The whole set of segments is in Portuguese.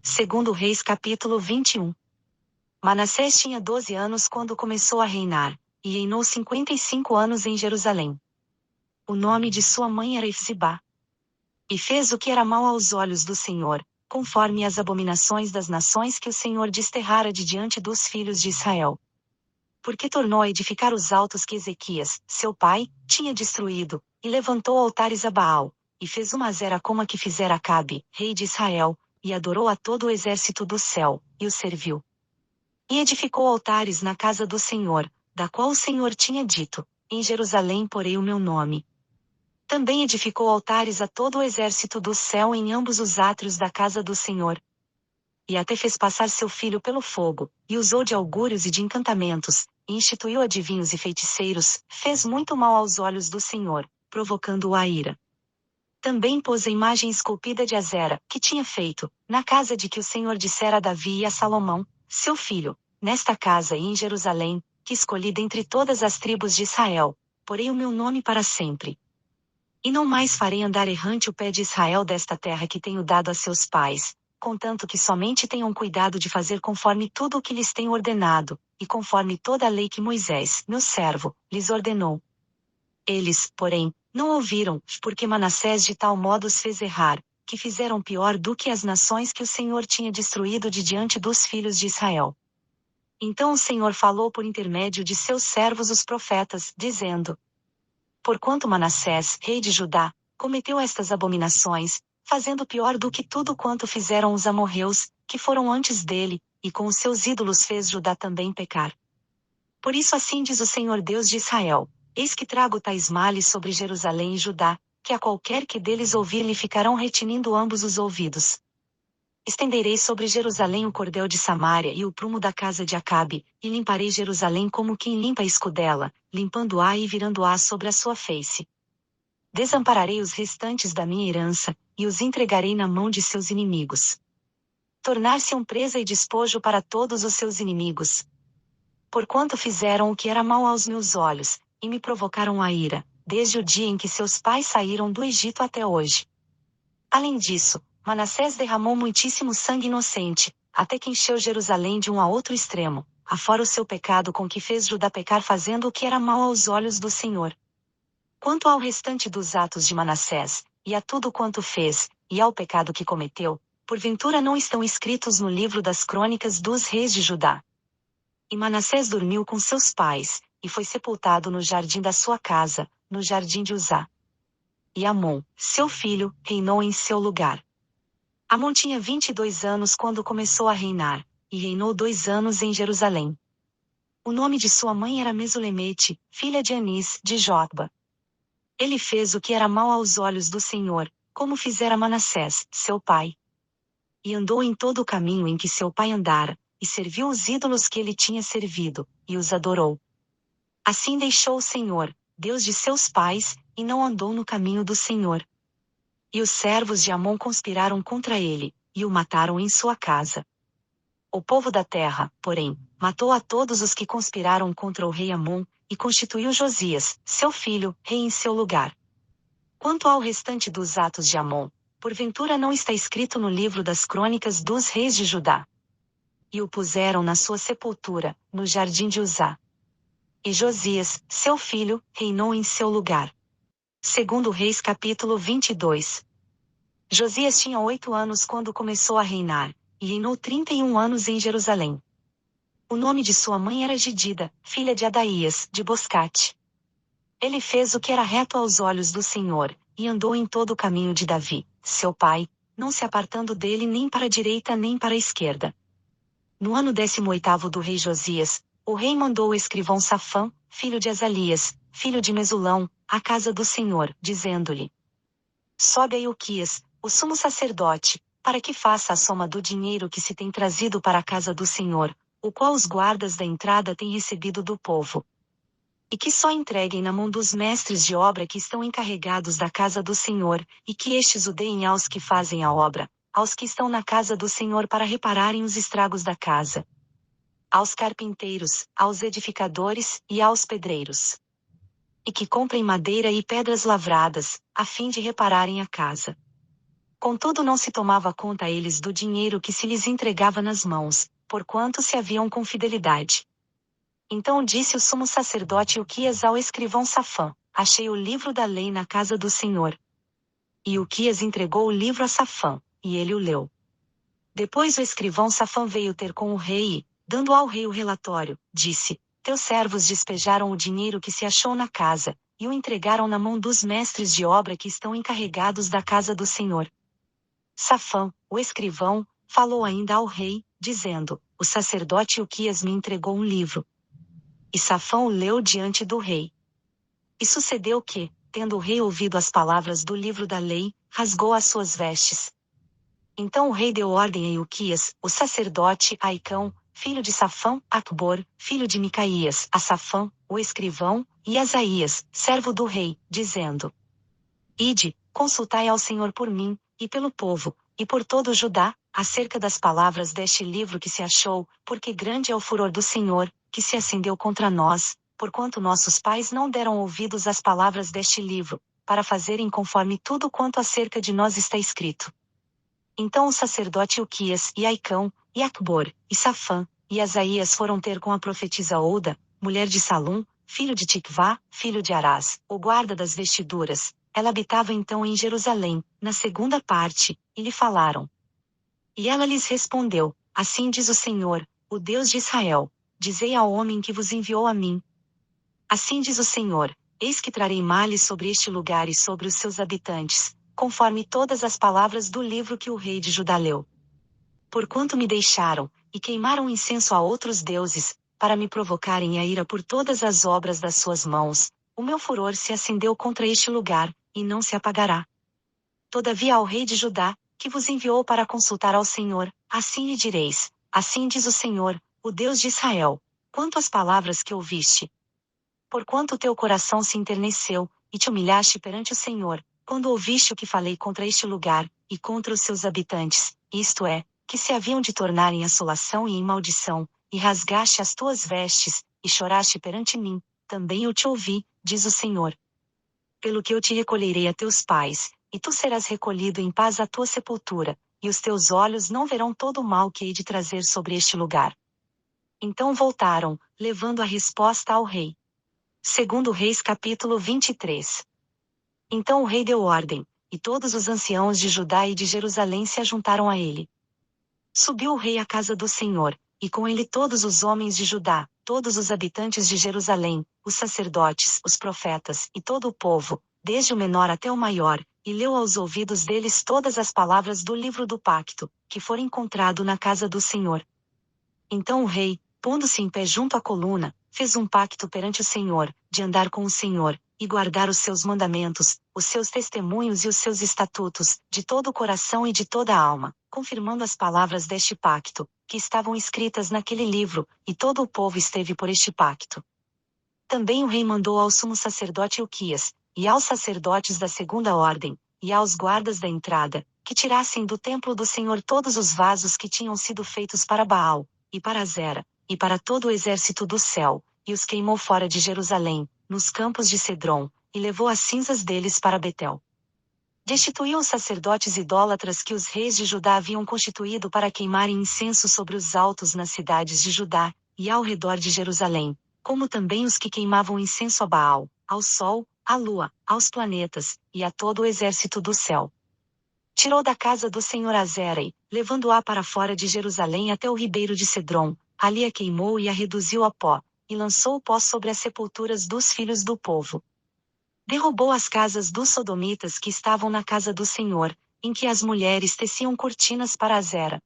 Segundo Reis capítulo 21. Manassés tinha 12 anos quando começou a reinar, e reinou 55 anos em Jerusalém. O nome de sua mãe era Efzibá. E fez o que era mau aos olhos do Senhor, conforme as abominações das nações que o Senhor desterrara de diante dos filhos de Israel. Porque tornou a edificar os altos que Ezequias, seu pai, tinha destruído, e levantou altares a Baal, e fez uma azera como a que fizera Acabe, rei de Israel, e adorou a todo o exército do céu, e o serviu. E edificou altares na casa do Senhor, da qual o Senhor tinha dito: em Jerusalém porei o meu nome. Também edificou altares a todo o exército do céu em ambos os átrios da casa do Senhor. E até fez passar seu filho pelo fogo, e usou de augúrios e de encantamentos, e instituiu adivinhos e feiticeiros, fez muito mal aos olhos do Senhor, provocando-o à ira. Também pôs a imagem esculpida de Azera, que tinha feito, na casa de que o Senhor dissera a Davi e a Salomão, seu filho: nesta casa e em Jerusalém, que escolhi dentre todas as tribos de Israel, porei o meu nome para sempre. E não mais farei andar errante o pé de Israel desta terra que tenho dado a seus pais, contanto que somente tenham cuidado de fazer conforme tudo o que lhes tenho ordenado, e conforme toda a lei que Moisés, meu servo, lhes ordenou. Eles, porém, não ouviram, porque Manassés de tal modo os fez errar, que fizeram pior do que as nações que o Senhor tinha destruído de diante dos filhos de Israel. Então o Senhor falou por intermédio de seus servos os profetas, dizendo: porquanto Manassés, rei de Judá, cometeu estas abominações, fazendo pior do que tudo quanto fizeram os amorreus, que foram antes dele, e com os seus ídolos fez Judá também pecar. Por isso assim diz o Senhor Deus de Israel: eis que trago tais males sobre Jerusalém e Judá, que a qualquer que deles ouvir lhe ficarão retinindo ambos os ouvidos. Estenderei sobre Jerusalém o cordel de Samaria e o prumo da casa de Acabe, e limparei Jerusalém como quem limpa a escudela, limpando-a e virando-a sobre a sua face. Desampararei os restantes da minha herança, e os entregarei na mão de seus inimigos. Tornar-se-ão presa e despojo para todos os seus inimigos. Porquanto fizeram o que era mau aos meus olhos, e me provocaram a ira, desde o dia em que seus pais saíram do Egito até hoje. Além disso, Manassés derramou muitíssimo sangue inocente, até que encheu Jerusalém de um a outro extremo, afora o seu pecado com que fez Judá pecar fazendo o que era mau aos olhos do Senhor. Quanto ao restante dos atos de Manassés, e a tudo quanto fez, e ao pecado que cometeu, porventura não estão escritos no livro das crônicas dos reis de Judá. E Manassés dormiu com seus pais, e foi sepultado no jardim da sua casa, no jardim de Uzá. E Amon, seu filho, reinou em seu lugar. Amon tinha 22 anos quando começou a reinar, e reinou 2 anos em Jerusalém. O nome de sua mãe era Mesulemete, filha de Anis, de Jotba. Ele fez o que era mau aos olhos do Senhor, como fizera Manassés, seu pai. E andou em todo o caminho em que seu pai andara, e serviu os ídolos que ele tinha servido, e os adorou. Assim deixou o Senhor, Deus de seus pais, e não andou no caminho do Senhor. E os servos de Amon conspiraram contra ele, e o mataram em sua casa. O povo da terra, porém, matou a todos os que conspiraram contra o rei Amon, e constituiu Josias, seu filho, rei em seu lugar. Quanto ao restante dos atos de Amon, porventura não está escrito no livro das crônicas dos reis de Judá. E o puseram na sua sepultura, no jardim de Uzá. E Josias, seu filho, reinou em seu lugar. Segundo Reis capítulo 22. Josias tinha 8 anos quando começou a reinar, e reinou 31 anos em Jerusalém. O nome de sua mãe era Gedida, filha de Adaías, de Boscate. Ele fez o que era reto aos olhos do Senhor, e andou em todo o caminho de Davi, seu pai, não se apartando dele nem para a direita nem para a esquerda. No ano 18º do rei Josias, o rei mandou o escrivão Safã, filho de Azalias, filho de Mesulão, à casa do Senhor, dizendo-lhe: sobe a Ilquias, o sumo sacerdote, para que faça a soma do dinheiro que se tem trazido para a casa do Senhor, o qual os guardas da entrada têm recebido do povo. E que só entreguem na mão dos mestres de obra que estão encarregados da casa do Senhor, e que estes o deem aos que fazem a obra, aos que estão na casa do Senhor para repararem os estragos da casa, aos carpinteiros, aos edificadores, e aos pedreiros. E que comprem madeira e pedras lavradas, a fim de repararem a casa. Contudo não se tomava conta a eles do dinheiro que se lhes entregava nas mãos, porquanto se haviam com fidelidade. Então disse o sumo sacerdote Uquias ao escrivão Safã: Achei o livro da lei na casa do Senhor. E Uquias entregou o livro a Safã, e ele o leu. Depois o escrivão Safã veio ter com o rei e, dando ao rei o relatório, disse: Teus servos despejaram o dinheiro que se achou na casa, e o entregaram na mão dos mestres de obra que estão encarregados da casa do Senhor. Safã, o escrivão, falou ainda ao rei, dizendo: O sacerdote Uquias me entregou um livro. E Safã o leu diante do rei. E sucedeu que, tendo o rei ouvido as palavras do livro da lei, rasgou as suas vestes. Então o rei deu ordem a Ilquias, o sacerdote, a Aicão, filho de Safã, Acbor, filho de Micaías, a Safã, o escrivão, e Asaías, servo do rei, dizendo: Ide, consultai ao Senhor por mim, e pelo povo, e por todo o Judá, acerca das palavras deste livro que se achou, porque grande é o furor do Senhor, que se acendeu contra nós, porquanto nossos pais não deram ouvidos às palavras deste livro, para fazerem conforme tudo quanto acerca de nós está escrito. Então o sacerdote Ilquias, e Aicão, e Acbor, e Safã, e Asaías foram ter com a profetisa Ouda, mulher de Salum, filho de Tikvá, filho de Arás, o guarda das vestiduras. Ela habitava então em Jerusalém, na segunda parte, e lhe falaram. E ela lhes respondeu: Assim diz o Senhor, o Deus de Israel: Dizei ao homem que vos enviou a mim. Assim diz o Senhor: Eis que trarei males sobre este lugar e sobre os seus habitantes, conforme todas as palavras do livro que o rei de Judá leu. Porquanto me deixaram, e queimaram incenso a outros deuses, para me provocarem a ira por todas as obras das suas mãos, o meu furor se acendeu contra este lugar, e não se apagará. Todavia ao rei de Judá, que vos enviou para consultar ao Senhor, assim lhe direis: Assim diz o Senhor, o Deus de Israel: Quanto às palavras que ouviste, porquanto teu coração se enterneceu, e te humilhaste perante o Senhor, quando ouviste o que falei contra este lugar, e contra os seus habitantes, isto é, que se haviam de tornar em assolação e em maldição, e rasgaste as tuas vestes, e choraste perante mim, também eu te ouvi, diz o Senhor. Pelo que eu te recolherei a teus pais, e tu serás recolhido em paz à tua sepultura, e os teus olhos não verão todo o mal que hei de trazer sobre este lugar. Então voltaram, levando a resposta ao rei. Segundo Reis capítulo 23. Então o rei deu ordem, e todos os anciãos de Judá e de Jerusalém se ajuntaram a ele. Subiu o rei à casa do Senhor, e com ele todos os homens de Judá, todos os habitantes de Jerusalém, os sacerdotes, os profetas, e todo o povo, desde o menor até o maior, e leu aos ouvidos deles todas as palavras do livro do pacto, que for encontrado na casa do Senhor. Então o rei, pondo-se em pé junto à coluna, fez um pacto perante o Senhor, de andar com o Senhor, e guardar os seus mandamentos, os seus testemunhos e os seus estatutos, de todo o coração e de toda a alma, confirmando as palavras deste pacto, que estavam escritas naquele livro, e todo o povo esteve por este pacto. Também o rei mandou ao sumo sacerdote Ilquias, e aos sacerdotes da segunda ordem, e aos guardas da entrada, que tirassem do templo do Senhor todos os vasos que tinham sido feitos para Baal, e para Azera, e para todo o exército do céu, e os queimou fora de Jerusalém, nos campos de Cedrom, e levou as cinzas deles para Betel. Destituiu os sacerdotes idólatras que os reis de Judá haviam constituído para queimarem incenso sobre os altos nas cidades de Judá, e ao redor de Jerusalém, como também os que queimavam incenso a Baal, ao sol, à lua, aos planetas, e a todo o exército do céu. Tirou da casa do Senhor Azera e, levando-a para fora de Jerusalém até o ribeiro de Cedrom, ali a queimou e a reduziu a pó, e lançou o pó sobre as sepulturas dos filhos do povo. Derrubou as casas dos sodomitas que estavam na casa do Senhor, em que as mulheres teciam cortinas para Azera.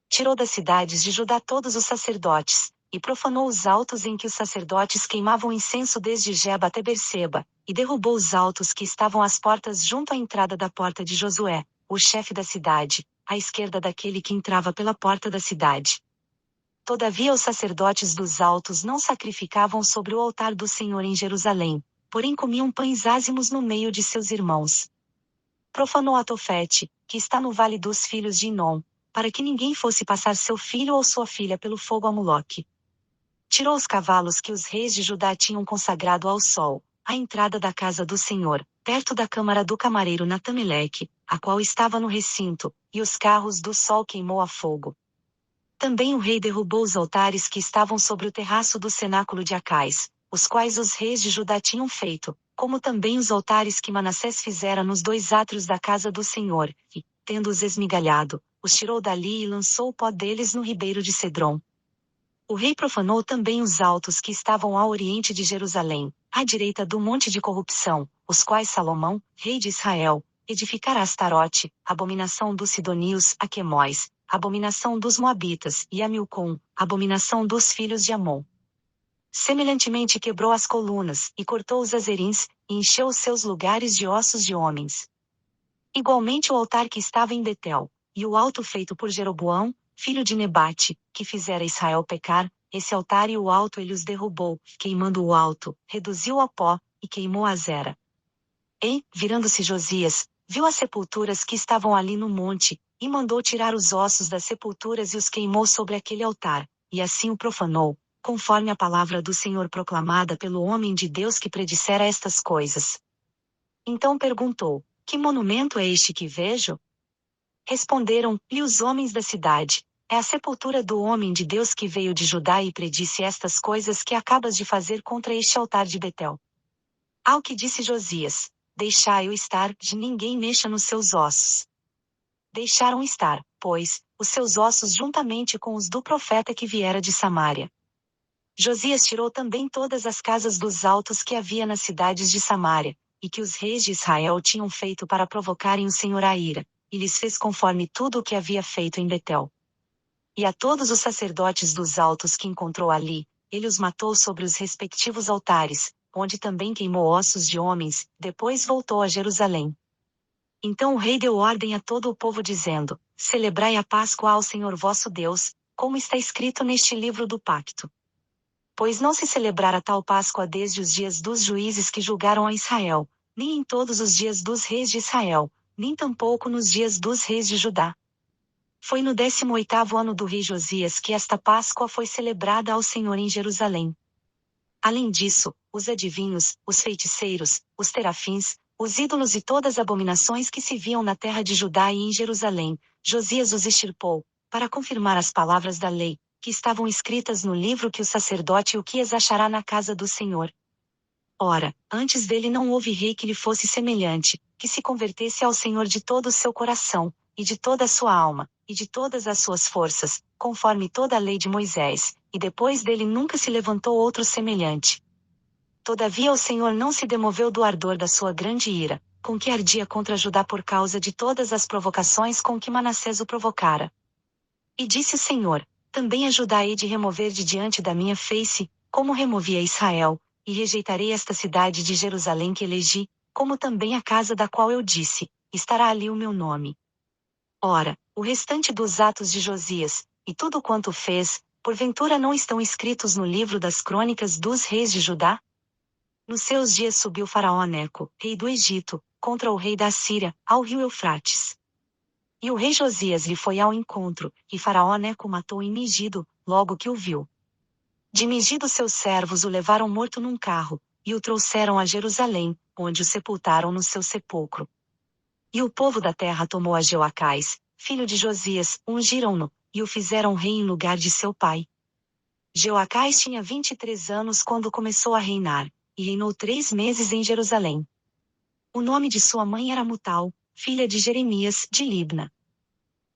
Tirou das cidades de Judá todos os sacerdotes, e profanou os altos em que os sacerdotes queimavam incenso desde Geba até Berseba, e derrubou os altos que estavam às portas junto à entrada da porta de Josué, o chefe da cidade, à esquerda daquele que entrava pela porta da cidade. Todavia os sacerdotes dos altos não sacrificavam sobre o altar do Senhor em Jerusalém, porém comiam pães ázimos no meio de seus irmãos. Profanou a Tofete, que está no vale dos filhos de Inom, para que ninguém fosse passar seu filho ou sua filha pelo fogo a Moloque. Tirou os cavalos que os reis de Judá tinham consagrado ao sol, à entrada da casa do Senhor, perto da câmara do camareiro Natameleque, a qual estava no recinto, e os carros do sol queimou a fogo. Também o rei derrubou os altares que estavam sobre o terraço do cenáculo de Acais, os quais os reis de Judá tinham feito, como também os altares que Manassés fizera nos 2 átrios da casa do Senhor, e, tendo-os esmigalhado, os tirou dali e lançou o pó deles no ribeiro de Cedrom. O rei profanou também os altos que estavam ao oriente de Jerusalém, à direita do monte de corrupção, os quais Salomão, rei de Israel, edificara a Astarote, abominação dos sidonios, a Quemóis, abominação dos moabitas, e a Milcom, abominação dos filhos de Amon. Semelhantemente quebrou as colunas, e cortou os azerins, e encheu os seus lugares de ossos de homens. Igualmente o altar que estava em Betel, e o alto feito por Jeroboão, filho de Nebate, que fizera Israel pecar, esse altar e o alto ele os derrubou, queimando o alto, reduziu a pó, e queimou a Zera. E, virando-se Josias, viu as sepulturas que estavam ali no monte, e mandou tirar os ossos das sepulturas e os queimou sobre aquele altar, e assim o profanou, conforme a palavra do Senhor proclamada pelo homem de Deus que predissera estas coisas. Então perguntou: Que monumento é este que vejo? Responderam-lhe os homens da cidade: É a sepultura do homem de Deus que veio de Judá e predisse estas coisas que acabas de fazer contra este altar de Betel. Ao que disse Josias: Deixai-o estar, de ninguém mexa nos seus ossos. Deixaram estar, pois, os seus ossos juntamente com os do profeta que viera de Samaria. Josias tirou também todas as casas dos altos que havia nas cidades de Samaria, e que os reis de Israel tinham feito para provocarem o Senhor à ira, e lhes fez conforme tudo o que havia feito em Betel. E a todos os sacerdotes dos altos que encontrou ali, ele os matou sobre os respectivos altares, onde também queimou ossos de homens, depois voltou a Jerusalém. Então o rei deu ordem a todo o povo dizendo: Celebrai a Páscoa ao Senhor vosso Deus, como está escrito neste livro do pacto. Pois não se celebrara tal Páscoa desde os dias dos juízes que julgaram a Israel, nem em todos os dias dos reis de Israel, nem tampouco nos dias dos reis de Judá. Foi no 18º ano do rei Josias que esta Páscoa foi celebrada ao Senhor em Jerusalém. Além disso, os adivinhos, os feiticeiros, os terafins, os ídolos e todas as abominações que se viam na terra de Judá e em Jerusalém, Josias os extirpou, para confirmar as palavras da lei, que estavam escritas no livro que o sacerdote Uquias achará na casa do Senhor. Ora, antes dele não houve rei que lhe fosse semelhante, que se convertesse ao Senhor de todo o seu coração, e de toda a sua alma, e de todas as suas forças, conforme toda a lei de Moisés, e depois dele nunca se levantou outro semelhante. Todavia o Senhor não se demoveu do ardor da sua grande ira, com que ardia contra Judá por causa de todas as provocações com que Manassés o provocara. E disse o Senhor: Também a Judá hei de remover de diante da minha face, como removi a Israel, e rejeitarei esta cidade de Jerusalém que elegi, como também a casa da qual eu disse: Estará ali o meu nome. Ora, o restante dos atos de Josias, e tudo quanto fez, porventura não estão escritos no livro das crônicas dos reis de Judá? Nos seus dias subiu Faraó Neco, rei do Egito, contra o rei da Assíria, ao rio Eufrates. E o rei Josias lhe foi ao encontro, e Faraó Neco matou em Megido, logo que o viu. De Megido seus servos o levaram morto num carro, e o trouxeram a Jerusalém, onde o sepultaram no seu sepulcro. E o povo da terra tomou a Jeoacás, filho de Josias, ungiram-no, e o fizeram rei em lugar de seu pai. Jeoacás tinha 23 anos quando começou a reinar, e reinou 3 meses em Jerusalém. O nome de sua mãe era Mutal, filha de Jeremias, de Libna.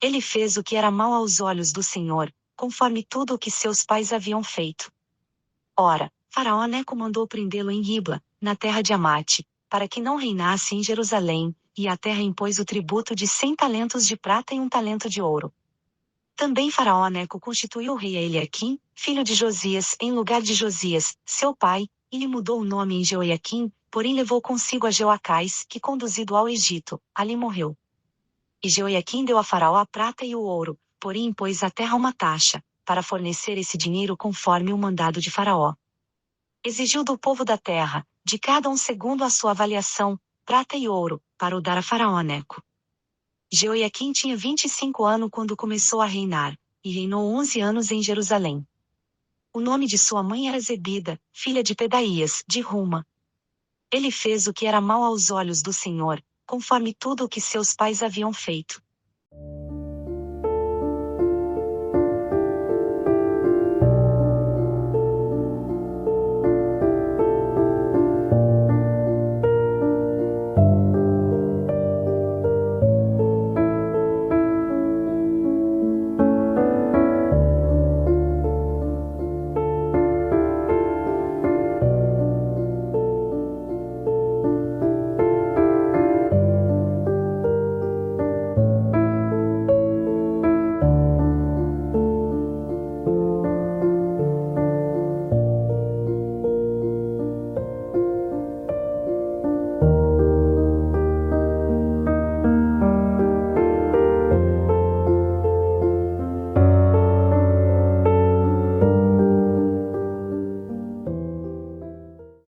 Ele fez o que era mau aos olhos do Senhor, conforme tudo o que seus pais haviam feito. Ora, Faraó Neco mandou prendê-lo em Ribla, na terra de Amate, para que não reinasse em Jerusalém, e a terra impôs o tributo de 100 talentos de prata e 1 talento de ouro. Também Faraó Neco constituiu o rei a Eliaquim, filho de Josias, em lugar de Josias, seu pai, e lhe mudou o nome em Jeoiaquim, porém levou consigo a Jeoacás, que conduzido ao Egito, ali morreu. E Jeoiaquim deu a Faraó a prata e o ouro, porém impôs à terra uma taxa, para fornecer esse dinheiro conforme o mandado de Faraó. Exigiu do povo da terra, de cada um segundo a sua avaliação, prata e ouro, para o dar a Faraó Neco. Jeoiaquim tinha 25 anos quando começou a reinar, e reinou 11 anos em Jerusalém. O nome de sua mãe era Zebida, filha de Pedaías, de Ruma. Ele fez o que era mau aos olhos do Senhor, conforme tudo o que seus pais haviam feito.